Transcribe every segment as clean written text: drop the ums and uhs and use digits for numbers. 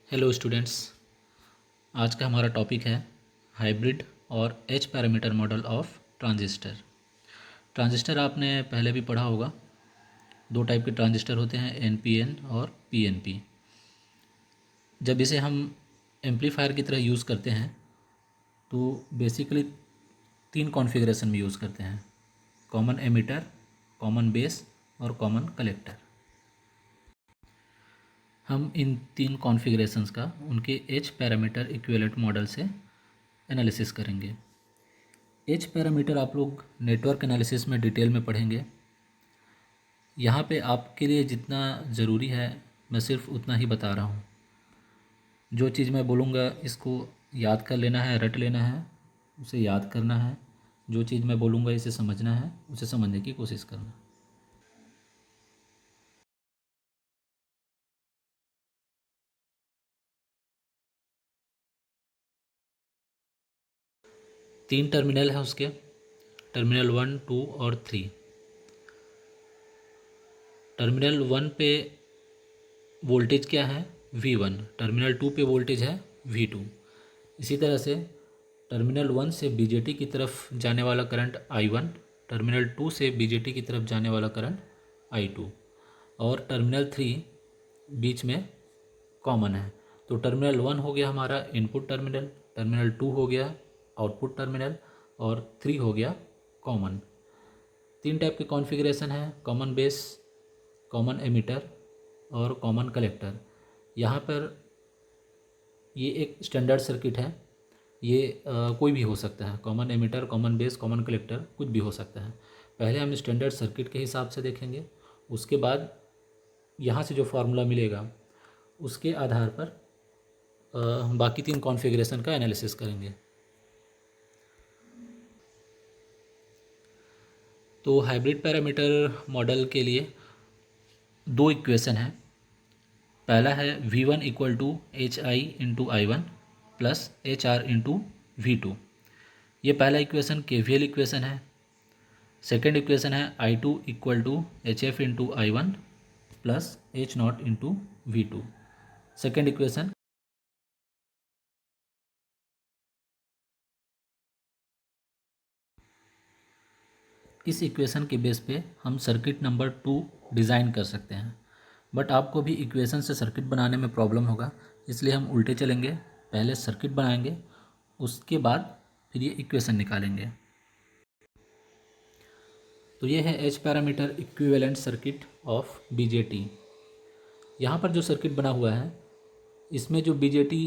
Hello students. आज का हमारा टॉपिक है हाइब्रिड और H parameter model of transistor. Transistor आपने पहले भी पढ़ा होगा। दो टाइप के ट्रांजिस्टर होते हैं, एनपीएन और पीएनपी। जब इसे हम एम्पलीफायर की तरह यूज़ करते हैं तो बेसिकली तीन कॉन्फ़िगरेशन में यूज़ करते हैं: कॉमन एमिटर, कॉमन बेस और कॉमन कलेक्टर। हम इन तीन कॉन्फ़िगरेशंस का उनके एच पैरामीटर इक्विवेलेंट मॉडल से एनालिसिस करेंगे। एच पैरामीटर आप लोग नेटवर्क एनालिसिस में डिटेल में पढ़ेंगे। यहाँ पे आपके लिए जितना ज़रूरी है मैं सिर्फ उतना ही बता रहा हूँ। जो चीज़ मैं बोलूँगा इसको याद कर लेना है, रट लेना है, उसे याद करना है। जो चीज़ मैं बोलूँगा इसे समझना है, उसे समझने की कोशिश करना। तीन टर्मिनल है उसके, टर्मिनल 1, 2 और 3। टर्मिनल 1 पे वोल्टेज क्या है? V1। टर्मिनल 2 पे वोल्टेज है V2। इसी तरह से टर्मिनल 1 से बीजेटी की तरफ जाने वाला करंट I1, टर्मिनल 2 से बीजेटी की तरफ जाने वाला करंट I2 और टर्मिनल 3 बीच में कॉमन है। तो टर्मिनल 1 हो गया हमारा इनपुट टर्मिनल, टर्मिनल 2 हो गया आउटपुट टर्मिनल और 3 हो गया कॉमन। तीन टाइप के कॉन्फ़िगरेशन है: कॉमन बेस, कॉमन एमिटर और कॉमन कलेक्टर। यहाँ पर ये एक स्टैंडर्ड सर्किट है। ये कोई भी हो सकता है, common emitter, common base, common collector, कुछ भी हो सकता है। पहले हम स्टैंडर्ड सर्किट के हिसाब से देखेंगे, उसके बाद यहाँ से जो फार्मूला मिलेगा उसके आधार पर बाकी तीन कॉन्फ़िगरेशन का एनालिसिस करेंगे। तो हाइब्रिड पैरामीटर मॉडल के लिए दो इक्वेशन है। पहला है V1 equal to H I into I one plus H R into V2। ये पहला इक्वेशन KVL इक्वेशन है। सेकेंड इक्वेशन है I2 equal to H F into I one plus H not into V2। Second equation. इस equation के base पे हम circuit number 2 design कर सकते हैं। बट आपको भी इक्वेशन से सर्किट बनाने में प्रॉब्लम होगा, इसलिए हम उल्टे चलेंगे। पहले सर्किट बनाएंगे, उसके बाद फिर ये इक्वेशन निकालेंगे। तो ये है H parameter equivalent circuit of BJT. यहाँ पर जो सर्किट बना हुआ है इसमें जो बीजेटी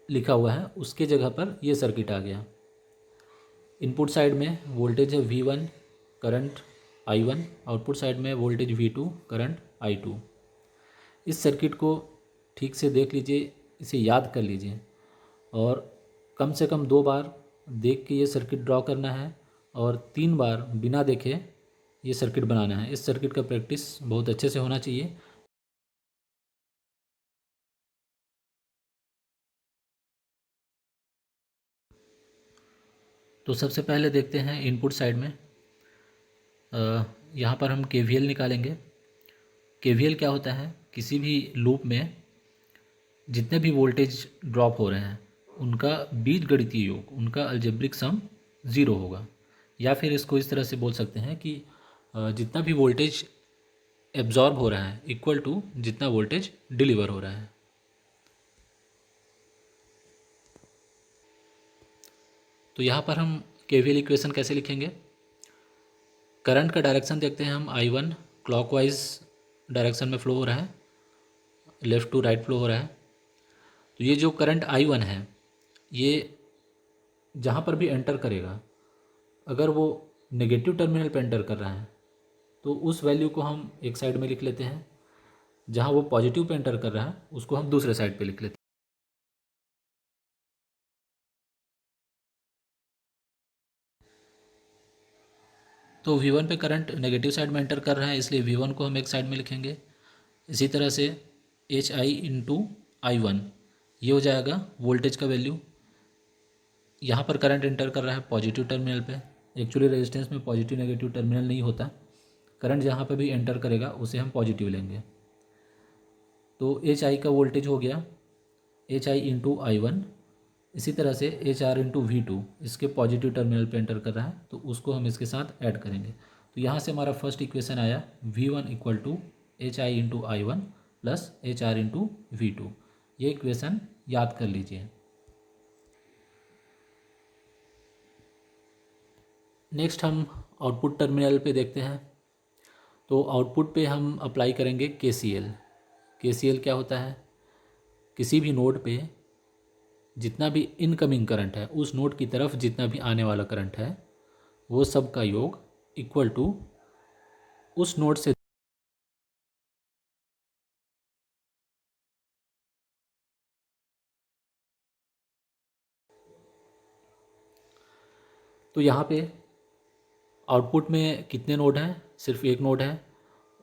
लिखा हुआ है उसके जगह पर ये सर्किट आ गया। इनपुट साइड में वोल्टेज है V1, current I1। Output side में वोल्टेज V2, करंट I2। इस सर्किट को ठीक से देख लीजिए, इसे याद कर लीजिए और कम से कम 2 बार देख के ये सर्किट ड्रॉ करना है और 3 बार बिना देखे ये सर्किट बनाना है। इस सर्किट का प्रैक्टिस बहुत अच्छे से होना चाहिए। तो सबसे पहले देखते हैं इनपुट साइड में। यहाँ पर हम KVL निकालेंगे। KVL क्या होता है? किसी भी लूप में जितने भी वोल्टेज ड्रॉप हो रहे हैं उनका बीजगणितीय योग, उनका अलजेब्रिक सम 0 होगा। या फिर इसको इस तरह से बोल सकते हैं कि जितना भी वोल्टेज एब्जॉर्ब हो रहा है इक्वल टू जितना वोल्टेज डिलीवर हो रहा है। तो यहाँ पर हम KVL इक्वेशन कैसे लिखेंगे? करंट का डायरेक्शन देखते हैं हम। I1 क्लॉकवाइज डायरेक्शन में फ्लो हो रहा है, लेफ़्ट टू राइट फ्लो हो रहा है। तो ये जो करंट I1 है ये जहाँ पर भी एंटर करेगा, अगर वो नेगेटिव टर्मिनल पे एंटर कर रहा है तो उस वैल्यू को हम एक साइड में लिख लेते हैं। जहाँ वो पॉजिटिव पे एंटर कर रहा है उसको हम दूसरे साइड पे लिख लेते हैं। तो V1 पे करंट नेगेटिव साइड में एंटर कर रहा है, इसलिए V1 को हम एक साइड में लिखेंगे। इसी तरह से H I into I one, ये हो जाएगा वोल्टेज का वैल्यू। यहाँ पर करंट एंटर कर रहा है पॉजिटिव टर्मिनल पे। एक्चुअली रेजिस्टेंस में पॉजिटिव नेगेटिव टर्मिनल नहीं होता। करंट जहाँ पे भी एंटर करेगा उसे हम पॉजिटिव लेंगे। तो एच आई का वोल्टेज हो गया H I into I one. इसी तरह से H R into V two इसके पॉजिटिव टर्मिनल पे एंटर कर रहा है, तो उसको हम इसके साथ ऐड करेंगे। तो यहाँ से हमारा फर्स्ट इक्वेशन आया V one equal to H I into I one plus H R into V two. ये इक्वेशन याद कर लीजिए। नेक्स्ट हम आउटपुट टर्मिनल पे देखते हैं। तो आउटपुट पे हम अप्लाई करेंगे KCL। KCL क्या होता है? किसी भी नोड पे जितना भी इनकमिंग करंट है, उस नोड की तरफ जितना भी आने वाला करंट है, वो सब का योग इक्वल टू उस नोड से तो यहाँ पे आउटपुट में कितने नोड हैं? सिर्फ एक नोड है।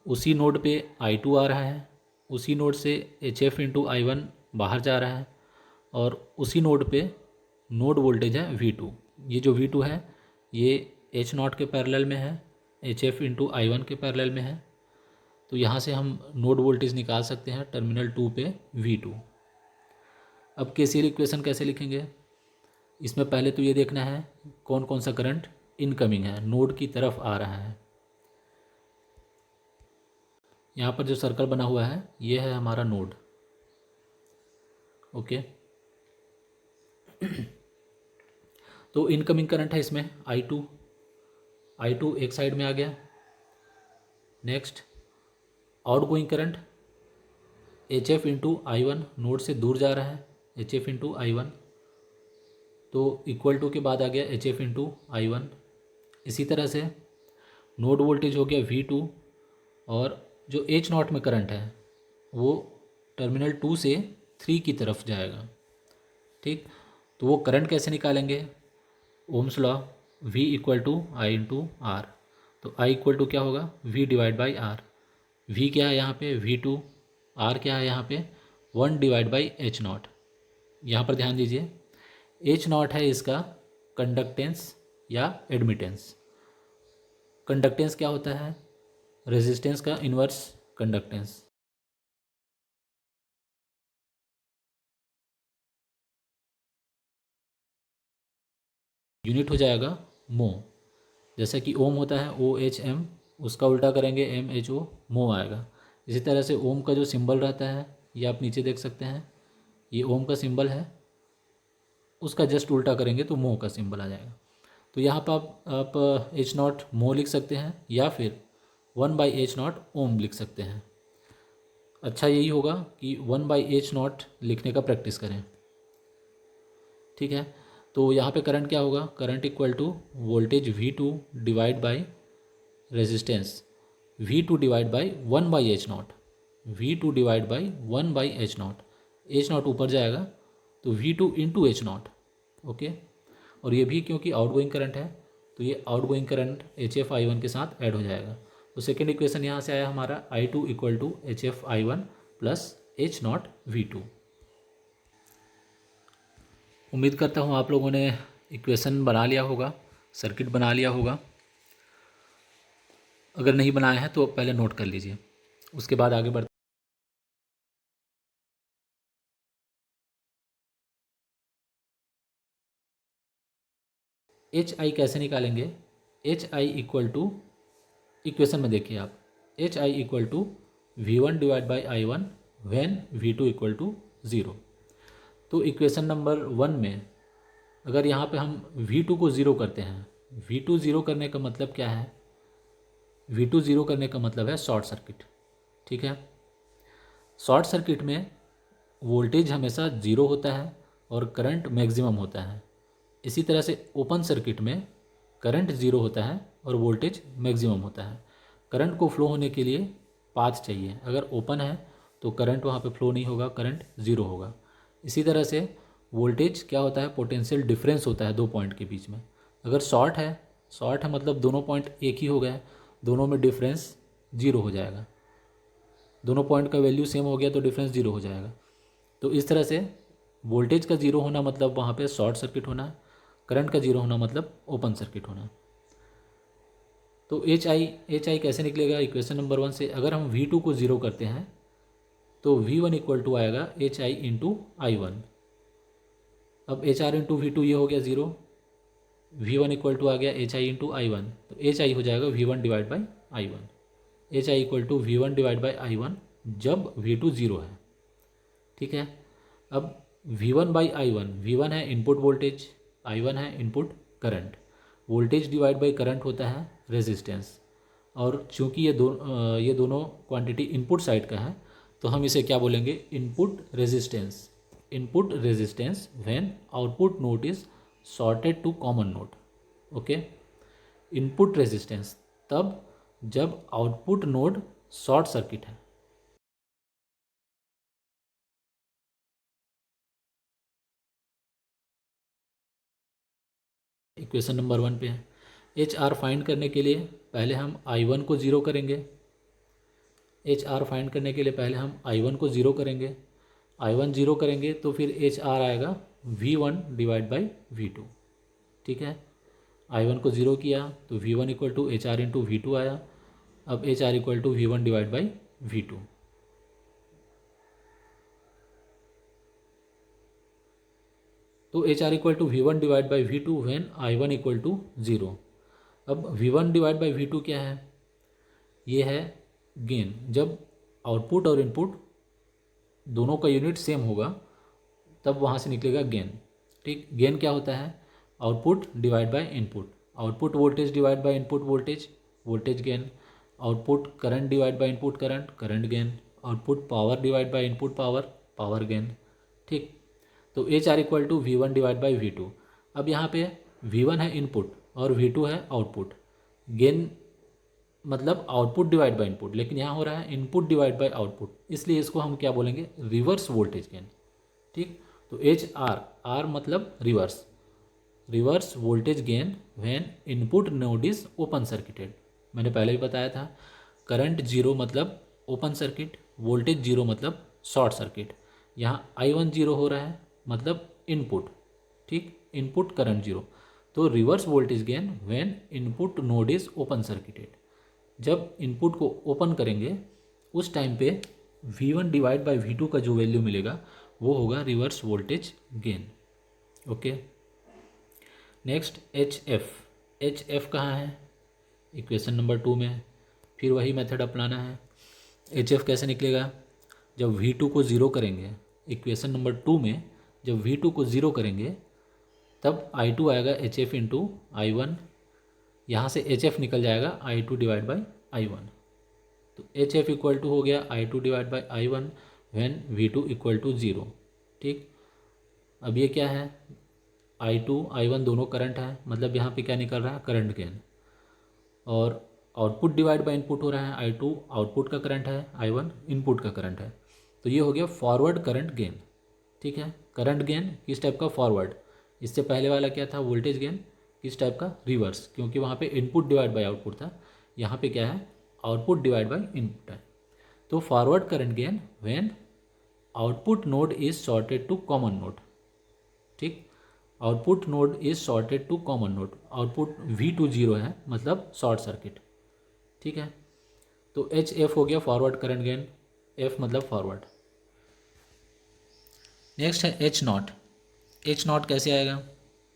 उसी नोड पे I2 आ रहा है, उसी नोड से HF इंटू आई वन बाहर जा रहा है, और उसी नोड पे नोड वोल्टेज है V2। ये जो V2 है ये H नॉट के पैरेलल में है, HF इंटू आई वन के पैरेलल में है। तो यहाँ से हम नोड वोल्टेज निकाल सकते हैं टर्मिनल 2 पे V2। अब KCL इक्वेशन कैसे लिखेंगे? इसमें पहले तो ये देखना है कौन कौन सा करंट इनकमिंग है, नोड की तरफ आ रहा है। यहाँ पर जो सर्कल बना हुआ है ये है हमारा नोड। ओके तो इनकमिंग करंट है इसमें I2। I2 एक साइड में आ गया। Next outgoing current HF into I one, node से दूर जा रहा है, HF इंटू आई वन, तो इक्वल टू के बाद आ गया HF इंटू आई वन। इसी तरह से नोड वोल्टेज हो गया V2, और जो H नॉट में करंट है वो टर्मिनल 2 से 3 की तरफ जाएगा। ठीक, तो वो करंट कैसे निकालेंगे? Ohm's law, V equal to I into R. तो I इक्वल टू क्या होगा? V divide by R. V क्या है यहाँ पे? V2। R क्या है यहाँ पे? 1 डिवाइड बाई H नॉट। यहाँ पर ध्यान दीजिए, H नॉट है इसका कंडक्टेंस या एडमिटेंस। कंडक्टेंस क्या होता है? रेजिस्टेंस का इन्वर्स कंडक्टेंस। यूनिट हो जाएगा मो। जैसा कि ओम होता है OHM, उसका उल्टा करेंगे MHO, मो आएगा। इसी तरह से ओम का जो सिंबल रहता है ये आप नीचे देख सकते हैं, ये ओम का सिंबल है, उसका जस्ट उल्टा करेंगे तो मो का सिंबल आ जाएगा। तो यहाँ पर आप H नॉट मो लिख सकते हैं या फिर 1/H नॉट ओम लिख सकते हैं। अच्छा यही होगा कि 1/H नॉट लिखने का प्रैक्टिस करें। ठीक है, तो यहाँ पे करंट क्या होगा? Current equal to voltage V2 divide by resistance V2 divide by 1/H not. V2 divide by 1/H not. H not ऊपर जाएगा तो V2 into H not. Okay, और ये भी क्योंकि आउटगोइंग करंट है तो ये आउटगोइंग करंट HF I1 के साथ ऐड हो जाएगा। तो सेकेंड इक्वेशन यहाँ से आया हमारा I2 equal to HF I1 plus H not V2। उम्मीद करता हूँ आप लोगों ने इक्वेशन बना लिया होगा, सर्किट बना लिया होगा। अगर नहीं बनाया है तो पहले नोट कर लीजिए, उसके बाद आगे बढ़ते। HI कैसे निकालेंगे? HI इक्वल टू, इक्वेशन में देखिए आप, HI equal to V1 divide by I1 when V2 equal to 0। तो इक्वेशन नंबर 1 में अगर यहाँ पे हम V2 को 0 करते हैं, V2 0 करने का मतलब क्या है? V2 0 करने का मतलब है शॉर्ट सर्किट। ठीक है, शॉर्ट सर्किट में वोल्टेज हमेशा 0 होता है और करंट मैक्सिमम होता है। इसी तरह से ओपन सर्किट में करंट 0 होता है और वोल्टेज मैक्सिमम होता है। करंट को फ्लो होने के लिए पाथ चाहिए, अगर ओपन है तो करंट वहाँ पे फ्लो नहीं होगा, करंट 0 होगा। इसी तरह से वोल्टेज क्या होता है? पोटेंशियल डिफरेंस होता है दो पॉइंट के बीच में। अगर शॉर्ट है मतलब दोनों पॉइंट एक ही हो गए, दोनों में डिफरेंस 0 हो जाएगा। दोनों पॉइंट का वैल्यू सेम हो गया तो डिफरेंस 0 हो जाएगा। तो इस तरह से वोल्टेज का 0 होना मतलब वहाँ पे शॉर्ट सर्किट होना है, करंट का 0 होना मतलब ओपन सर्किट होना। तो एच आई कैसे निकलेगा? इक्वेशन नंबर 1 से अगर हम V2 को 0 करते हैं तो V1 इक्वल टू आएगा HI इंटू I1। अब HR इंटू V2 ये हो गया 0, V1 इक्वल टू आ गया HI इंटू I1, तो HI हो जाएगा V1 divide by I1। HI equal to V1 divide by I1 जब V2 0 है। ठीक है, अब V1 बाई I1, V1 है इनपुट वोल्टेज, I1 है input current. Voltage divide by current होता है रेजिस्टेंस, और चूंकि ये दोनों क्वांटिटी इनपुट साइड का है तो हम इसे क्या बोलेंगे, input resistance. Input resistance when output node is sorted to common node. Okay, input resistance तब जब आउटपुट नोड शॉर्ट सर्किट है। इक्वेशन नंबर 1 पे है। एच आर फाइंड करने के लिए पहले हम I1 को ज़ीरो करेंगे। एच आर फाइंड करने के लिए पहले हम I1 को ज़ीरो करेंगे। I1 ज़ीरो करेंगे तो फिर एच आर आएगा V1 डिवाइड बाई V2। ठीक है, I1 को ज़ीरो किया तो V1 equal to H R into V2 आया। अब H R equal to V1 divide by V2। तो H R equal to V1 divide by V2 when I1 equal to 0। अब V1 divide by V2 क्या है, ये है gain. जब output और इनपुट दोनों का यूनिट सेम होगा तब वहाँ से निकलेगा गेन। ठीक, गेन क्या होता है, output divide by input. Output voltage divide by input voltage, voltage gain. Output current divide by input current, current gain. Output power divide by input power, power gain. ठीक, तो H R equal to V1 divide by V2। अब यहाँ पे V1 है input और V2 है output. Gain मतलब output divide by input, लेकिन यहाँ हो रहा है इनपुट डिवाइड बाय आउटपुट, इसलिए इसको हम क्या बोलेंगे, रिवर्स वोल्टेज गेन। ठीक, तो एच आर, आर मतलब reverse, reverse voltage gain when input node is open circuited. मैंने पहले भी बताया था, करंट जीरो मतलब ओपन सर्किट, वोल्टेज जीरो मतलब शॉर्ट सर्किट। यहाँ I1 जीरो हो रहा है मतलब इनपुट। ठीक, इनपुट करंट जीरो, तो reverse voltage gain when input node is open circuited. जब इनपुट को ओपन करेंगे उस टाइम पे V1 डिवाइड बाई V2 का जो वैल्यू मिलेगा वो होगा reverse voltage gain. Okay, next H F कहाँ है, इक्वेशन नंबर 2 में। फिर वही मेथड अपनाना है। एच एफ कैसे निकलेगा, जब V2 को ज़ीरो करेंगे, इक्वेशन नंबर 2 में जब V2 को ज़ीरो करेंगे तब I2 आएगा एच एफ इंटू I1। यहाँ से एच एफ निकल जाएगा I2 डिवाइड बाई I1। तो एच एफ इक्वल टू हो गया I2 divide by I1 when V2 equal to 0। ठीक, अब ये क्या है, I2 I1 दोनों करंट है, मतलब यहाँ पे क्या निकल रहा है, करंट गेन। और आउटपुट डिवाइड बाई इनपुट हो रहा है, I2 आउटपुट का करंट है, I1 इनपुट का करंट है, तो ये हो गया फॉरवर्ड करंट गेन। ठीक है, करंट गेन किस टाइप का, फॉरवर्ड। इससे पहले वाला क्या था, वोल्टेज गेन, किस टाइप का, रिवर्स, क्योंकि वहाँ पे इनपुट डिवाइड बाई आउटपुट था, यहाँ पे क्या है, आउटपुट डिवाइड बाई इनपुट है। तो forward current gain when output node is sorted to common node. ठीक, output node is sorted to common node, output V2 0 है मतलब शॉर्ट सर्किट। ठीक है, तो एच एफ हो गया फॉरवर्ड करंट गेन, एफ मतलब फॉरवर्ड। नेक्स्ट है एच नॉट। एच नॉट कैसे आएगा,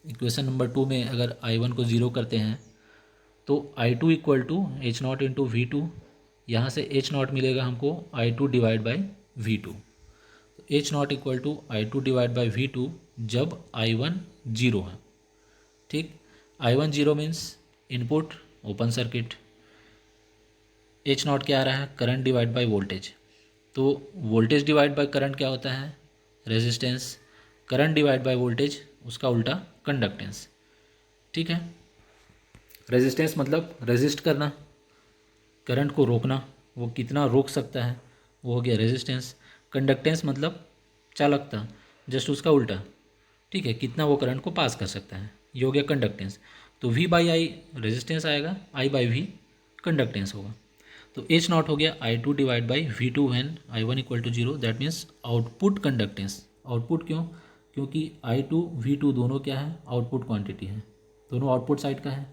इक्वेशन नंबर 2 में अगर I1 को ज़ीरो करते हैं तो I2 equal to H not into V2। यहाँ से एच नॉट मिलेगा हमको I2 डिवाइड बाई V2। तो H not equal to I2 divide by V2 जब I1 जीरो है। ठीक, I1 zero means input open circuit. H not क्या आ रहा है, करंट डिवाइड बाई वोल्टेज। तो वोल्टेज डिवाइड बाई करंट क्या होता है, resistance. Current divide by voltage उसका उल्टा कंडक्टेंस। ठीक है, रेजिस्टेंस मतलब रेजिस्ट करना, करंट को रोकना, वो कितना रोक सकता है, वो हो गया रेजिस्टेंस। कंडक्टेंस मतलब चालकता, जस्ट उसका उल्टा। ठीक है, कितना वो करंट को पास कर सकता है, ये हो गया कंडक्टेंस। तो V बाई आई रेजिस्टेंस आएगा, I बाई V कंडक्टेंस होगा। तो एच नॉट हो गया I2 divide by V2 when I1 equal to 0, that means output conductance. Output क्यों, क्योंकि I2 V2 दोनों क्या है, आउटपुट क्वांटिटी है, दोनों आउटपुट साइड का है।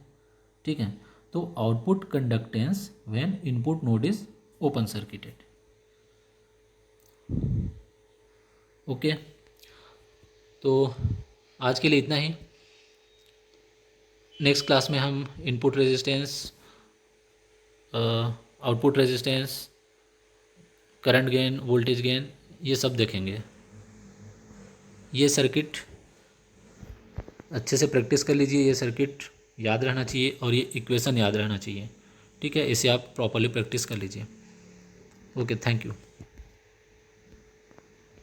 ठीक है, तो output conductance when input node is open circuited. Okay, तो आज के लिए इतना ही। नेक्स्ट क्लास में हम input resistance, output resistance, current gain, voltage gain, ये सब देखेंगे। ये सर्किट अच्छे से प्रैक्टिस कर लीजिए, ये सर्किट याद रहना चाहिए और ये इक्वेशन याद रहना चाहिए। ठीक है, इसे आप प्रॉपरली प्रैक्टिस कर लीजिए। Okay, thank you.